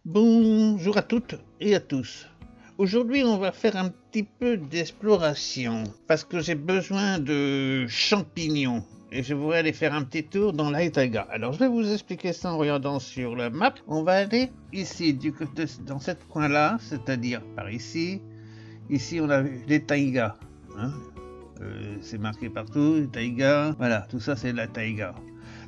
Bonjour à toutes et à tous. Aujourd'hui, on va faire un petit peu d'exploration parce que j'ai besoin de champignons et je voudrais aller faire un petit tour dans la taïga. Alors, je vais vous expliquer ça en regardant sur la map. On va aller ici, du côté, dans ce coin-là, c'est-à-dire par ici. Ici, on a les taïgas. Hein, c'est marqué partout, taïga. Voilà, tout ça, c'est la taïga.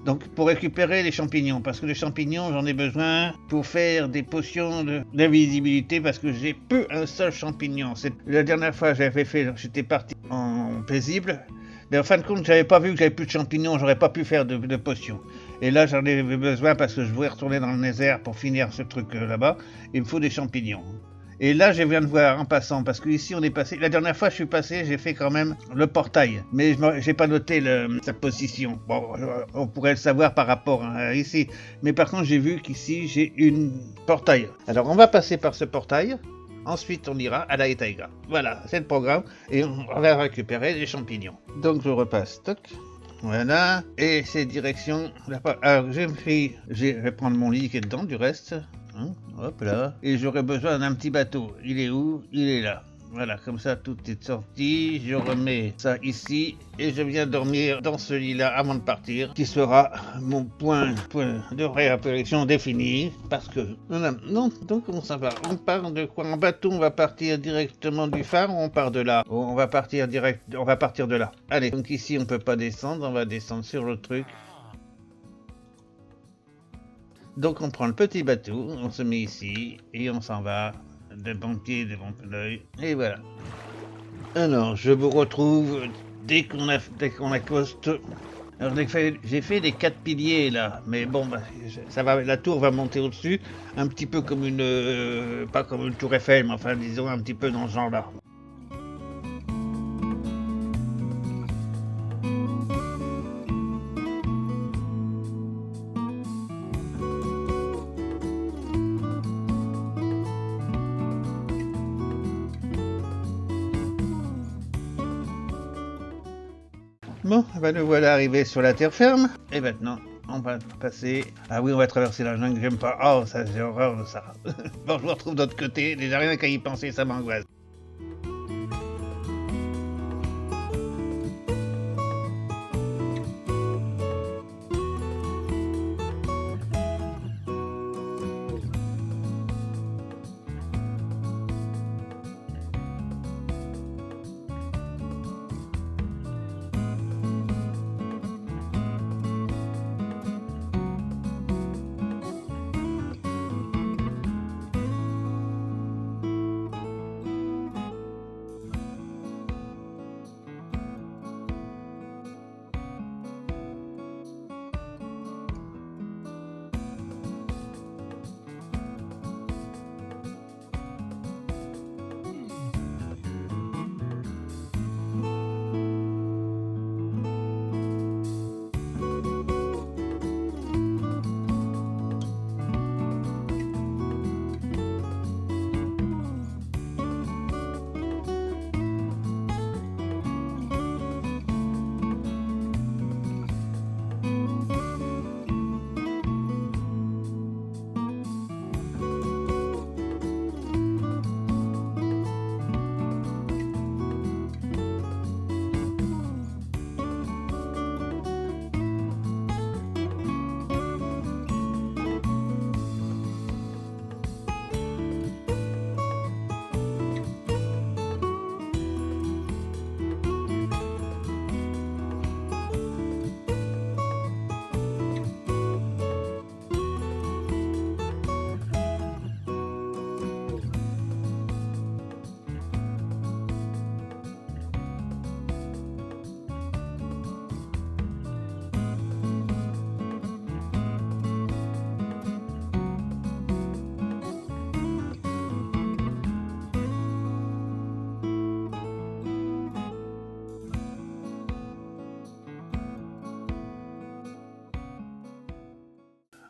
Donc pour récupérer les champignons, parce que les champignons j'en ai besoin pour faire des potions d'invisibilité parce que j'ai peu un seul champignon. La dernière fois j'étais parti en paisible, mais en fin de compte j'avais pas vu que j'avais plus de champignons, j'aurais pas pu faire de potions. Et là j'en ai besoin parce que je voulais retourner dans le désert pour finir ce truc là-bas, il me faut des champignons. Et là, je viens de voir en passant, parce que ici on est passé. La dernière fois, je suis passé, j'ai fait quand même le portail, mais j'ai pas noté sa position. Bon, on pourrait le savoir par rapport à ici, mais par contre, j'ai vu qu'ici j'ai une portail. Alors, on va passer par ce portail. Ensuite, on ira à la taïga. Voilà, c'est le programme, et on va récupérer les champignons. Donc, je repasse. Toc. Voilà, et c'est direction. Alors, je vais prendre mon lit qui est dedans, du reste. Hein, hop là. Et j'aurais besoin d'un petit bateau. Il est où? Il est là. Voilà, comme ça tout est sorti. Je remets ça ici et je viens dormir dans ce lit-là avant de partir, qui sera mon point de réapparition défini. Parce que non, donc comment ça va? On part de quoi? En bateau, on va partir directement du phare ou on part de là? On va partir de là. Allez, donc ici on peut pas descendre, on va descendre sur le truc. Donc on prend le petit bateau, on se met ici et on s'en va de bon pied, de bon l'œil. Et voilà. Alors je vous retrouve dès qu'on accoste. Alors j'ai fait les 4 piliers là, mais bon, ça va, la tour va monter au-dessus, un petit peu comme pas comme une tour Eiffel, mais enfin disons un petit peu dans ce genre-là. Bon, ben nous voilà arrivés sur la terre ferme. Et maintenant, on va passer. Ah oui, on va traverser la jungle, j'aime pas. Oh, ça, j'ai horreur de ça. Bon, je vous retrouve de l'autre côté. Déjà rien qu'à y penser, ça m'angoisse.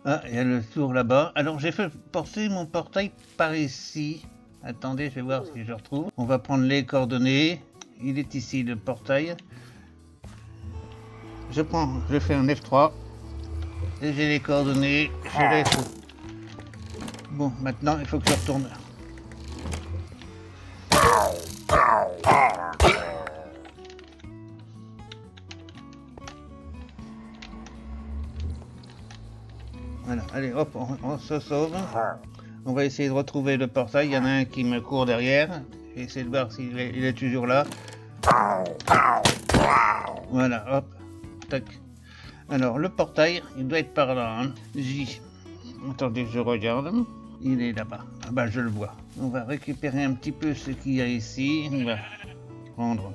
Ah, il y a le tour là-bas. Alors j'ai fait porter mon portail par ici. Attendez, je vais voir si je le retrouve. On va prendre les coordonnées. Il est ici le portail. Je fais un F3. Et j'ai les coordonnées. Je les trouve. Bon, maintenant, il faut que je retourne. Voilà, allez, hop, on se sauve. On va essayer de retrouver le portail. Il y en a un qui me court derrière. Je vais essayer de voir s'il est, il est toujours là. Voilà, hop, tac. Alors, le portail, il doit être par là. Hein. Attendez, je regarde. Il est là-bas. Ah bah, je le vois. On va récupérer un petit peu ce qu'il y a ici. On va prendre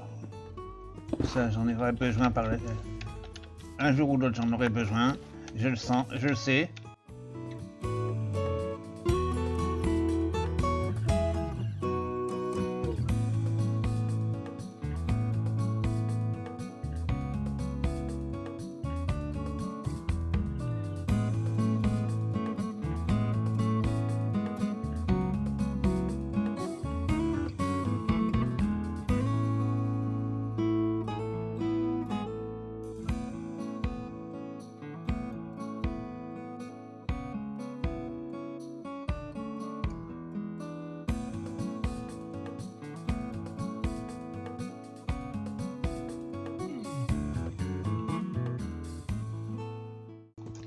ça, j'en aurai besoin par un jour ou l'autre, j'en aurai besoin. Je le sens, je le sais.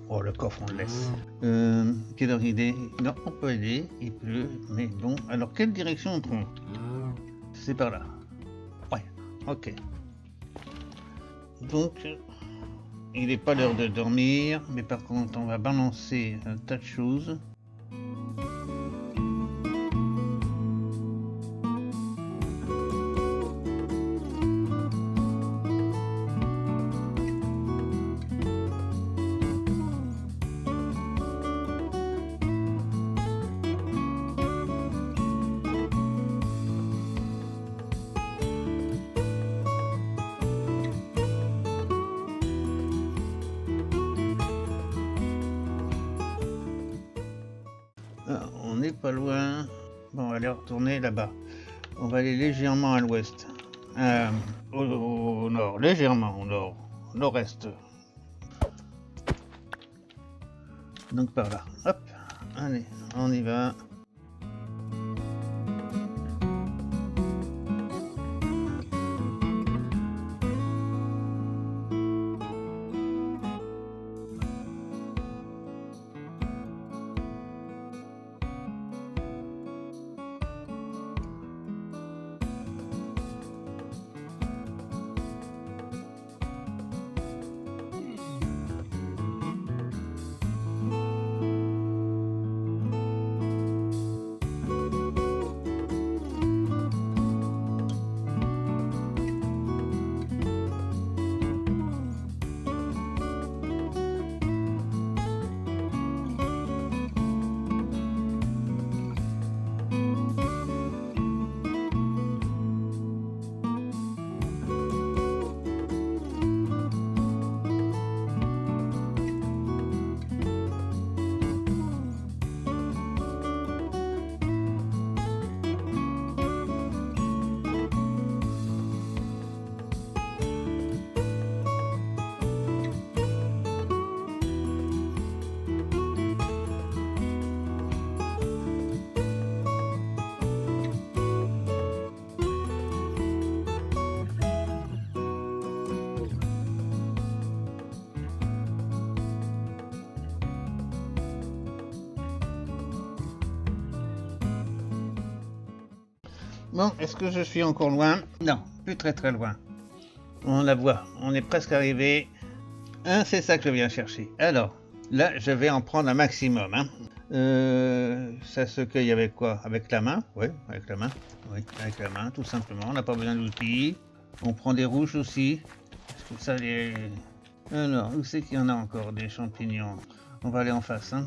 Oh, le coffre, on le laisse. Quelle heure il est? Non, on peut aller, il pleut, mais bon. Alors, quelle direction on prend? C'est par là. Ouais, ok. Donc, il n'est pas l'heure de dormir, mais par contre, on va balancer un tas de choses. Ah, on n'est pas loin. Bon, on va aller retourner là-bas. On va aller légèrement à l'ouest. Au nord, légèrement au nord. Nord-est. Donc par là. Hop. Allez, on y va. Bon, est-ce que je suis encore loin? Non, plus très très loin. On la voit, on est presque arrivé. Hein, c'est ça que je viens chercher. Alors, là, je vais en prendre un maximum. Hein. Ça se cueille avec quoi? Avec la main? Oui, avec la main. Oui, avec la main, tout simplement. On n'a pas besoin d'outils. On prend des rouges aussi. Parce que ça, les... Alors, où c'est qu'il y en a encore des champignons? On va aller en face. Hein.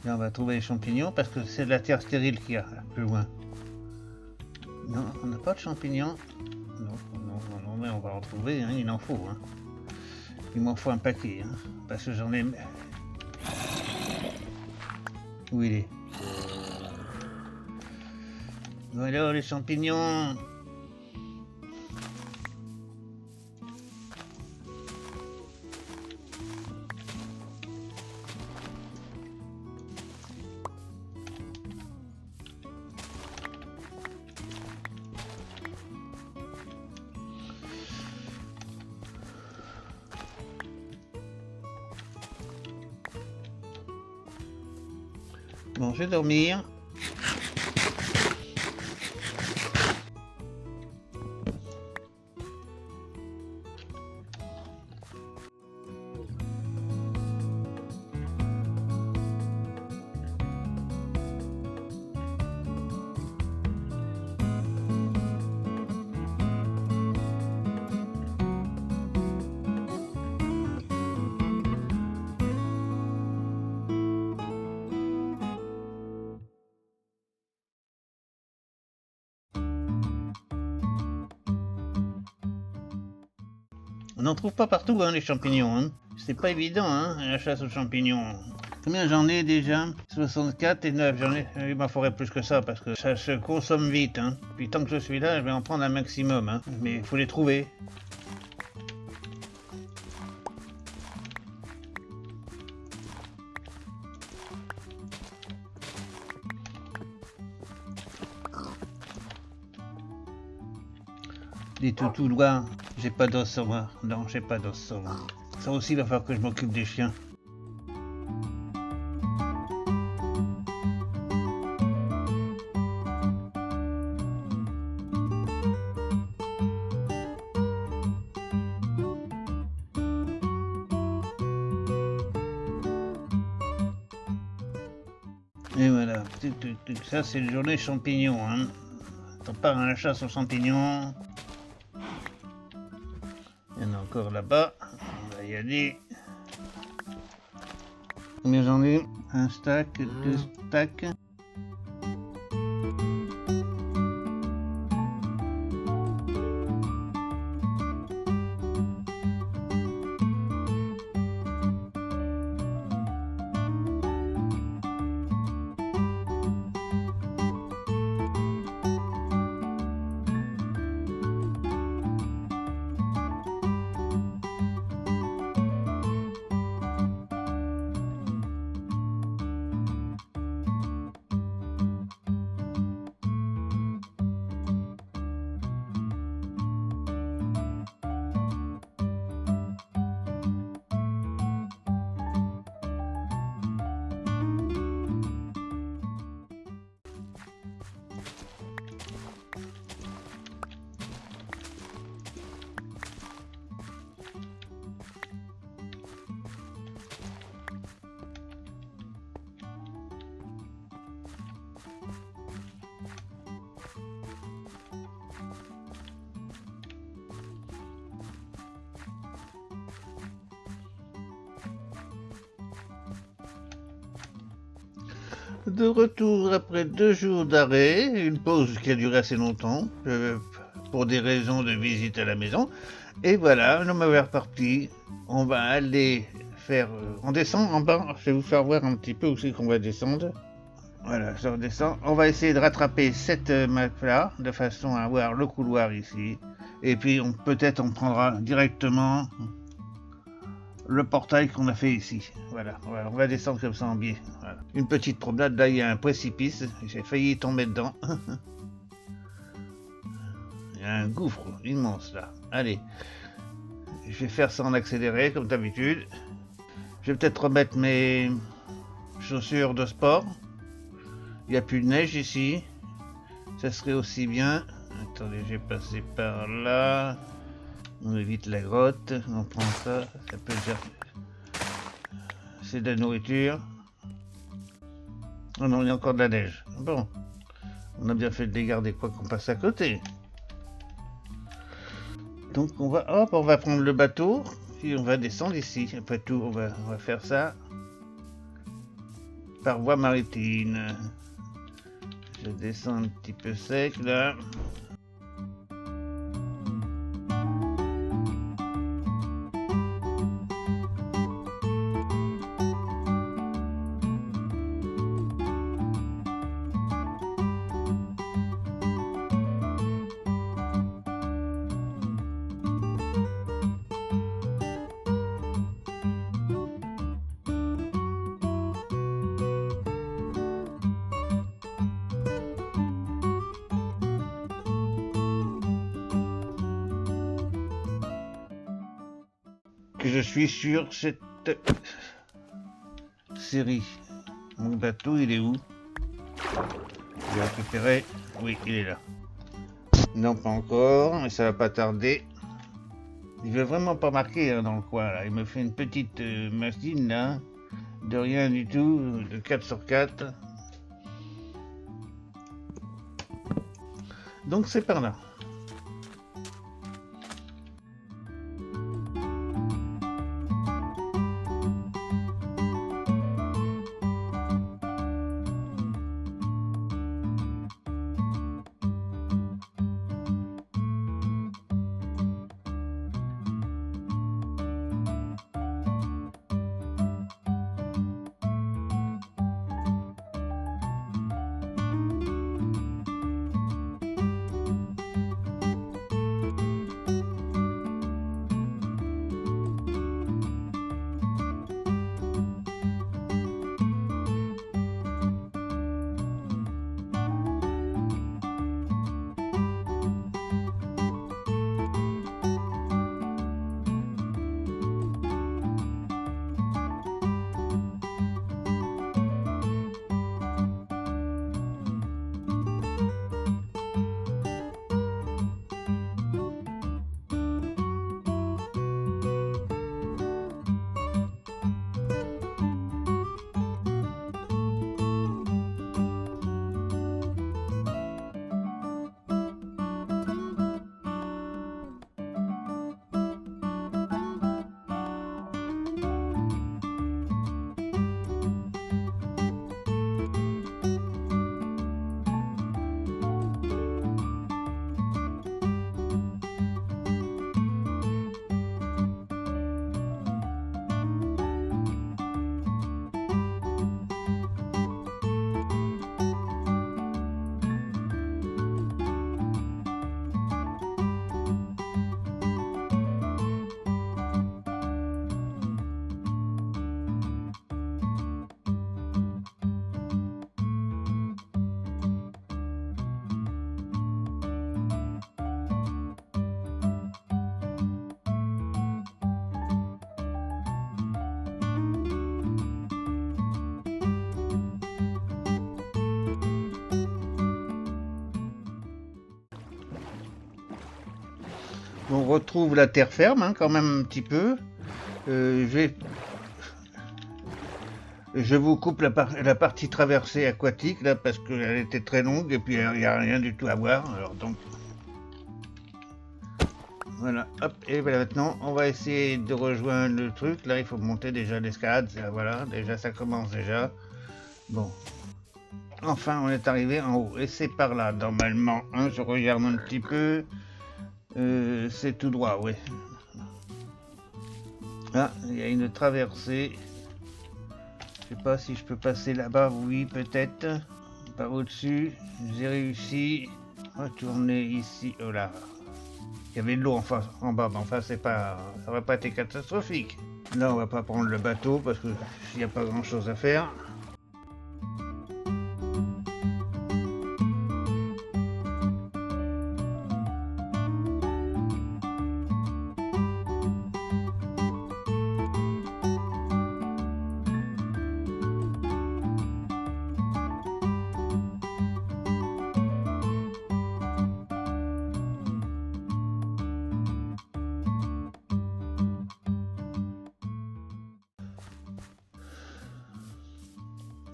Là, on va trouver les champignons parce que c'est de la terre stérile qu'il y a là, plus loin. Non, on n'a pas de champignons. Non, mais on va en trouver, hein, il en faut. Hein. Il m'en faut un paquet, hein, parce que j'en ai... Où il est? Voilà les champignons. Bon, je vais dormir. On n'en trouve pas partout, hein, les champignons. Hein. C'est pas évident, hein, la chasse aux champignons. Combien j'en ai déjà? 64 et 9. J'en ai. Il m'en faudrait plus que ça parce que ça se consomme vite. Hein. Puis tant que je suis là, je vais en prendre un maximum. Hein. Mais il faut les trouver. Les toutous loin, j'ai pas d'os sur moi. Non, j'ai pas d'os sur moi. Ça aussi, il va falloir que je m'occupe des chiens. Et voilà, ça c'est une journée champignon. Hein. On part à la chasse aux champignons. Il y en a encore là-bas. On va y aller. Combien j'en ai? Un stack, deux stacks. De retour après 2 jours d'arrêt, une pause qui a duré assez longtemps, pour des raisons de visite à la maison. Et voilà, nous m'avons reparti. On va aller faire... on descend en bas, je vais vous faire voir un petit peu où c'est qu'on va descendre. Voilà, je redescends. On va essayer de rattraper cette map-là, de façon à avoir le couloir ici. Et puis peut-être on prendra directement le portail qu'on a fait ici. Voilà, on va descendre comme ça en biais. Voilà. Une petite promenade, là il y a un précipice, j'ai failli tomber dedans. Il y a un gouffre immense là. Allez, je vais faire ça en accéléré comme d'habitude. Je vais peut-être remettre mes chaussures de sport. Il n'y a plus de neige ici. Ça serait aussi bien. Attendez, j'ai passé par là. On évite la grotte, on prend ça, ça peut dire... C'est de la nourriture. Oh non, il y a encore de la neige. Bon, on a bien fait de les garder quoi qu'on passe à côté. Donc on va prendre le bateau, puis on va descendre ici. Après tout, on va faire ça par voie maritime. Je descends un petit peu sec là. Que je suis sur cette série. Mon bateau, il est où? Je vais récupérer. Oui, il est là. Non, pas encore, mais ça va pas tarder. Il veut vraiment pas marquer hein, dans le coin là. Il me fait une petite machine là, de rien du tout, de 4 sur 4. Donc c'est par là. On retrouve la terre ferme hein, quand même un petit peu. Je vous coupe la partie traversée aquatique là parce qu'elle était très longue et puis il n'y a rien du tout à voir. Alors donc voilà, hop, et voilà, maintenant on va essayer de rejoindre le truc. Là il faut monter déjà l'escalade, voilà, déjà ça commence déjà. Bon, enfin on est arrivé en haut et c'est par là normalement. Hein, je regarde un petit peu. C'est tout droit, oui. Ah, il y a une traversée. Je sais pas si je peux passer là-bas. Oui, peut-être. Par au-dessus. J'ai réussi. Retourner ici. Oh là. Il y avait de l'eau en bas, mais enfin, c'est pas, ça va pas être catastrophique. Là, on va pas prendre le bateau parce qu'il n'y a pas grand-chose à faire.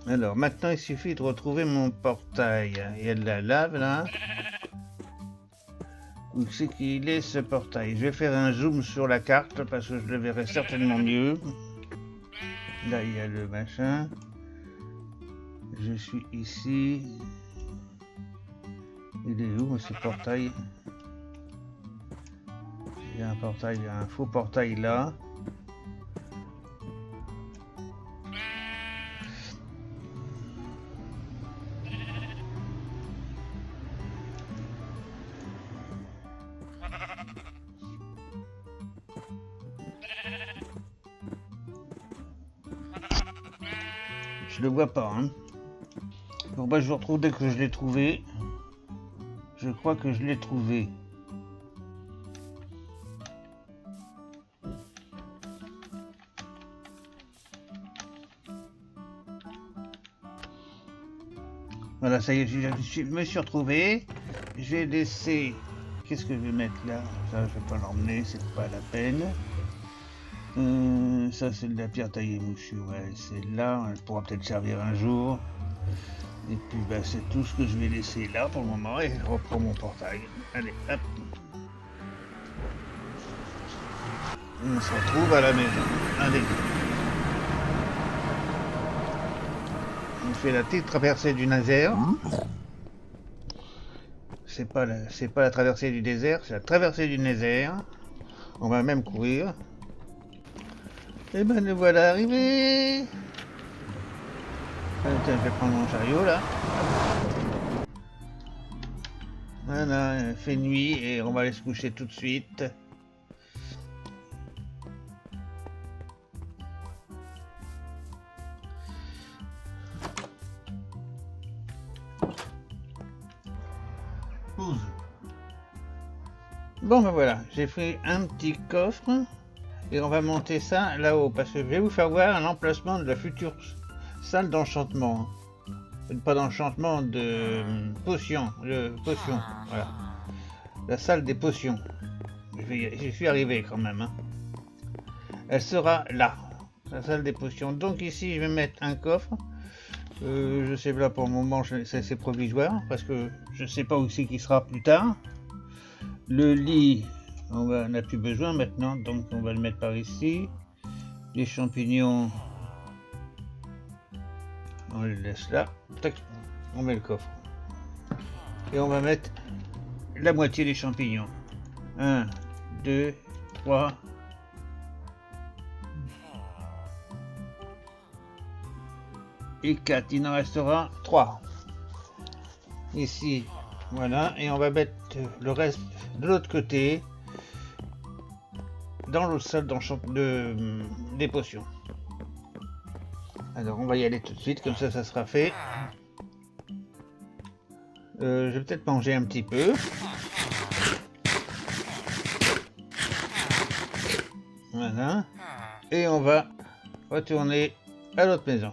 Alors maintenant il suffit de retrouver mon portail. Il y a de la lave là. Où c'est qu'il est ce portail? Je vais faire un zoom sur la carte parce que je le verrai certainement mieux. Là il y a le machin. Je suis ici. Il est où ce portail? Il y a un portail, il y a un faux portail là. Je le vois pas. Hein. Bon bah je le retrouve dès que je l'ai trouvé. Je crois que je l'ai trouvé. Voilà, ça y est, je me suis retrouvé. Je vais laisser... Qu'est-ce que je vais mettre là? Ça, je vais pas l'emmener, c'est pas la peine. Ça, c'est de la pierre taillée mouchue, ouais, c'est là. Elle pourra peut-être servir un jour. Et puis, bah, c'est tout ce que je vais laisser là pour le moment. Et je reprends mon portail. Allez, hop. On se retrouve à la maison. Allez. On fait la petite traversée du Nazaire. C'est pas la traversée du désert, c'est la traversée du Nazaire. On va même courir. Et ben nous voilà arrivés. Tiens, je vais prendre mon chariot là. Voilà, il fait nuit et on va aller se coucher tout de suite. Pause. Bon ben voilà, j'ai pris un petit coffre et on va monter ça là-haut parce que je vais vous faire voir l'emplacement de la future salle d'enchantement. Pas d'enchantement, de potions, voilà. La salle des potions. J'y suis arrivé quand même. Hein. Elle sera là, la salle des potions. Donc ici, je vais mettre un coffre. Je sais pas pour le moment, c'est provisoire parce que je sais pas où c'est qu'il sera plus tard. Le lit, on n'a plus besoin maintenant, donc on va le mettre par ici. Les champignons, on les laisse là. Tac, on met le coffre. Et on va mettre la moitié des champignons. 1, 2, 3. Et 4. Il en restera 3. Ici, voilà. Et on va mettre le reste de l'autre côté. Dans l'autre salle des potions. Alors on va y aller tout de suite, comme ça sera fait. Je vais peut-être manger un petit peu. Voilà. Et on va retourner à l'autre maison.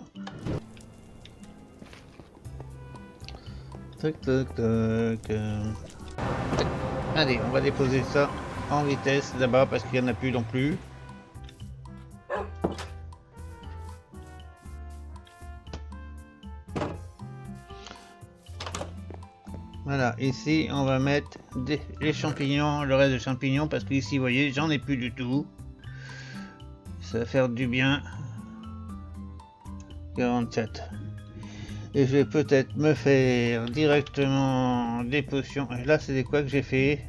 Tac, tac, tac. Allez, on va déposer ça en vitesse là-bas parce qu'il n'y en a plus non plus. Voilà, ici on va mettre les champignons, le reste des champignons, parce que ici vous voyez, j'en ai plus du tout. Ça va faire du bien. 44. Et je vais peut-être me faire directement des potions. Et là, c'est des quoi que j'ai fait?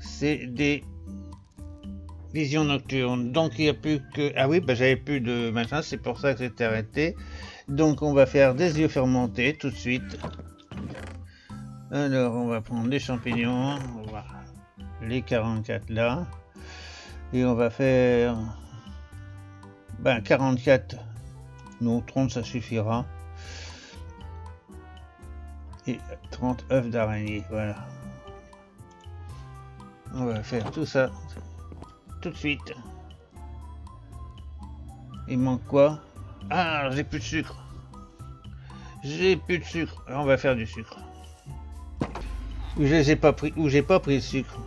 C'est des visions nocturnes. Donc il n'y a plus que... Ah oui, bah, j'avais plus de machin, c'est pour ça que c'était arrêté. Donc on va faire des yeux fermentés tout de suite. Alors on va prendre des champignons, on va les 44 là. Et on va faire... Ben 44, non 30 ça suffira. Et 30 œufs d'araignée, voilà. On va faire tout ça tout de suite. Il manque quoi? Ah, j'ai plus de sucre. J'ai plus de sucre. On va faire du sucre. Ou je les ai pas pris, ou j'ai pas pris le sucre.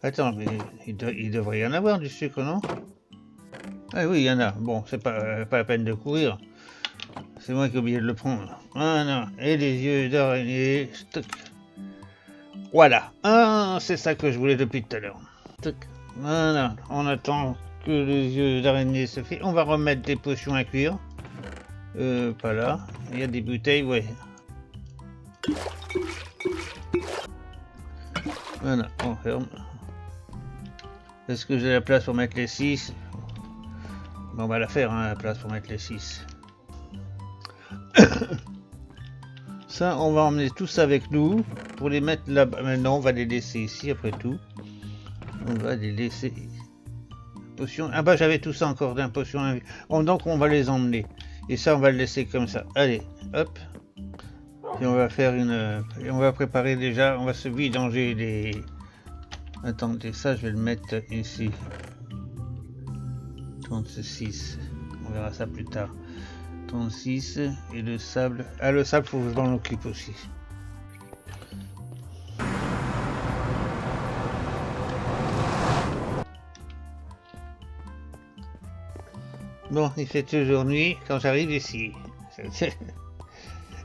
Attends, mais il devrait y en avoir du sucre, non? Ah oui, il y en a. Bon, c'est pas la peine de courir. C'est moi qui ai oublié de le prendre. Ah non, et les yeux d'araignée. Voilà. Ah, c'est ça que je voulais depuis tout à l'heure. Voilà, on attend que les yeux d'araignée se fait. On va remettre des potions à cuire. Pas là. Il y a des bouteilles, ouais. Voilà, on ferme. Est-ce que j'ai la place pour mettre les 6? Bon, on va la faire, hein, la place pour mettre les 6. Ça, on va emmener tout ça avec nous pour les mettre là-bas. Maintenant, on va les laisser ici après tout. On va les laisser. Potion. Ah bah j'avais tout ça encore d'un potion. Donc on va les emmener. Et ça, on va le laisser comme ça. Allez, hop. Et on va faire une... Et on va préparer déjà... On va se vidanger les... Attendez, ça je vais le mettre ici. 36. On verra ça plus tard. 36 et le sable. Ah, le sable, faut que je m'en occupe aussi. Bon, il fait toujours nuit quand j'arrive ici.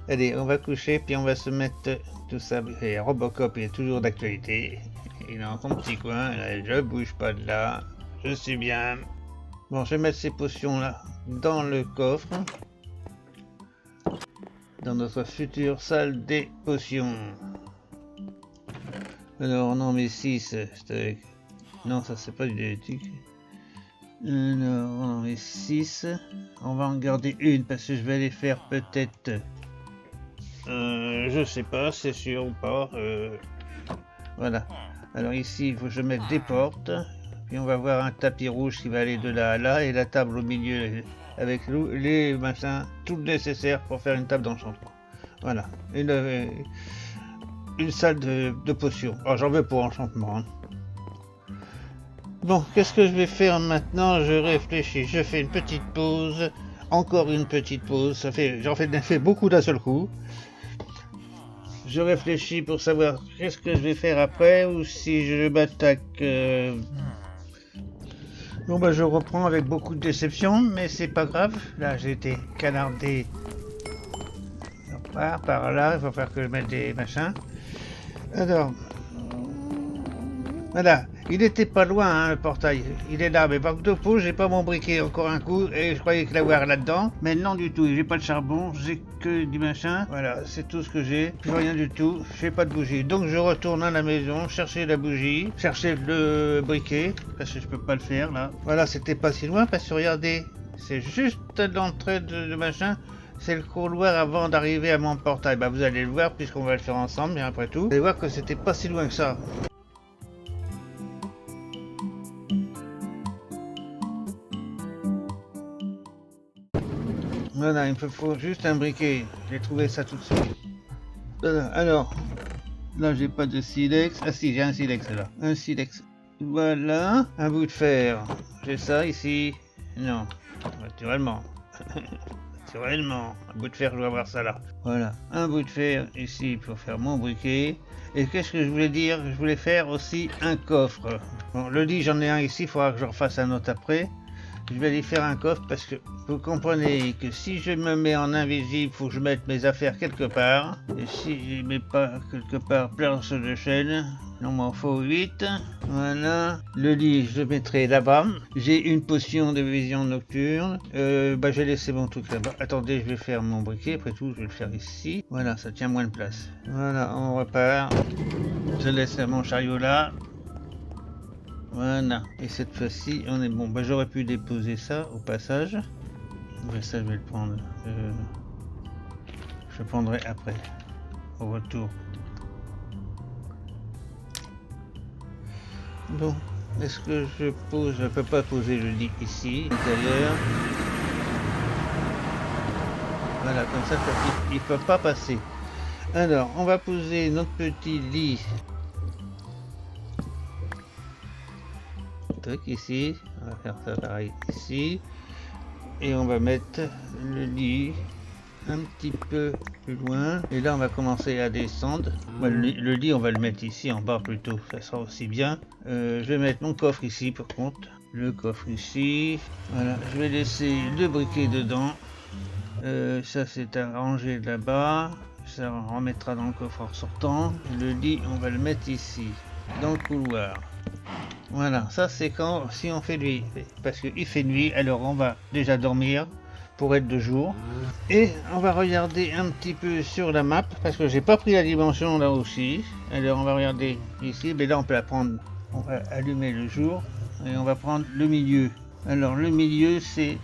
Allez, on va coucher, puis on va se mettre tout ça. Et Robocop est toujours d'actualité. Il est dans son petit coin. Là, je bouge pas de là. Je suis bien. Bon, je vais mettre ces potions là dans le coffre. Dans notre future salle des potions. Alors, on en met 6. Non, ça c'est pas du diététique. Alors, on en met 6. On va en garder une parce que je vais aller faire peut-être... je sais pas, c'est sûr ou pas. Voilà. Alors ici, il faut que je mette des portes. Puis on va voir un tapis rouge qui va aller de là à là. Et la table au milieu avec les machins, tout le nécessaire pour faire une table d'enchantement. Voilà. Une salle de potions. Oh, j'en veux pour enchantement. Hein. Bon, qu'est-ce que je vais faire maintenant? Je réfléchis. Je fais une petite pause. Encore une petite pause. J'en fais beaucoup d'un seul coup. Je réfléchis pour savoir qu'est-ce que je vais faire après ou si je m'attaque. Bon bah je reprends avec beaucoup de déception, mais c'est pas grave. Là j'ai été canardé par là. Il va falloir que je mette des machins. Alors voilà, il était pas loin hein, le portail. Il est là, mais par contre j'ai pas mon briquet encore un coup et je croyais que l'avoir là-dedans, mais non du tout. J'ai pas de charbon, j'ai que du machin. Voilà, c'est tout ce que j'ai. Plus rien du tout. J'ai pas de bougie. Donc je retourne à la maison, chercher la bougie, chercher le briquet parce que je peux pas le faire là. Voilà, c'était pas si loin parce que regardez, c'est juste l'entrée de machin. C'est le couloir avant d'arriver à mon portail. Bah vous allez le voir puisqu'on va le faire ensemble, bien après tout. Vous allez voir que c'était pas si loin que ça. Voilà, il me faut juste un briquet. J'ai trouvé ça tout de suite. Voilà, alors, là j'ai pas de silex. Ah si, j'ai un silex là. Un silex. Voilà, un bout de fer. J'ai ça ici. Non, naturellement. Naturellement, un bout de fer, je dois avoir ça là. Voilà, un bout de fer ici pour faire mon briquet. Et qu'est-ce que je voulais dire? Je voulais faire aussi un coffre. Bon, le lit, j'en ai un ici, il faudra que je refasse un autre après. Je vais aller faire un coffre parce que vous comprenez que si je me mets en invisible, il faut que je mette mes affaires quelque part. Et si je les mets pas quelque part planche de chaîne, il m'en faut 8. Voilà. Le lit, je le mettrai là-bas. J'ai une potion de vision nocturne. Je vais laisser mon truc là-bas. Attendez, je vais faire mon briquet. Après tout, je vais le faire ici. Voilà, ça tient moins de place. Voilà, on repart. Je laisse mon chariot là. Voilà, et cette fois-ci on est bon. Bah, j'aurais pu déposer ça au passage, mais ça je vais le prendre. Je le prendrai après, au retour. Bon, est-ce que je pose? Je peux pas poser le lit ici, d'ailleurs. Voilà, comme ça il peut pas passer. Alors, on va poser notre petit lit. Ici, on va faire ça pareil ici, et on va mettre le lit un petit peu plus loin, et là on va commencer à descendre. Le lit on va le mettre ici en bas plutôt, ça sera aussi bien. Je vais mettre mon coffre ici par contre, le coffre ici, voilà, je vais laisser le briquet dedans. Ça c'est à ranger là-bas, ça on remettra dans le coffre en sortant. Le lit on va le mettre ici, dans le couloir. Voilà, ça c'est quand si on fait nuit, parce qu'il fait nuit, alors on va déjà dormir pour être de jour. Et on va regarder un petit peu sur la map, parce que j'ai pas pris la dimension là aussi. Alors on va regarder ici, mais là on peut la prendre, on va allumer le jour, et on va prendre le milieu. Alors le milieu c'est...